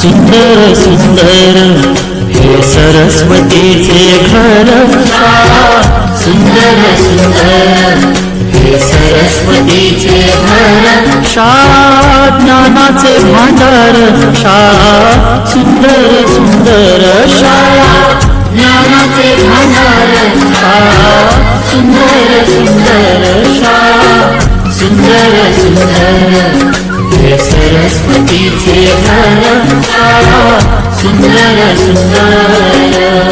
सुंदर सुंदर हे सरस्वतीचे घर शाळा सुंदर सुंदर हे सरस्वतीचे घर शाळा ज्ञानाचे भांडार शाळा सुंदर सुंदर शाळा ज्ञानाचे भांडार शाळा सुंदर सुंदर शाळा सुंदर सुंदर हे सरस्वतीचे घर शाळा सुंदर सुंदर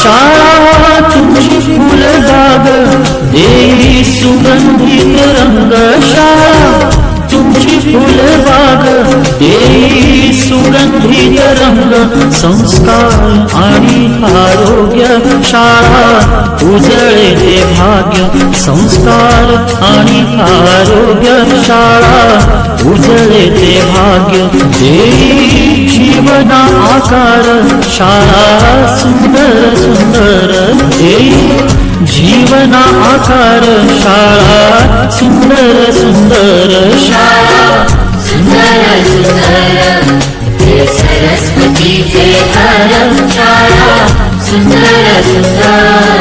शाळा तुमची फुलबाग देवी सुगंधित रंग शाळा तुमची फुलबाग देवी सुगंधित रंग संस्कार आणि आरोग्य शाळा उजळे ते भाग्य संस्कार आणि आरोग्य शाळा उजळे ते भाग्य देवी जीवना आकार शाळा सुंदर सुंदर देवी जीवना आकार शाळा सुंदर सुंदर शाळा सुंदर सुंदर हे सरस्वतीचे घर शाळा सुंदर सुंदर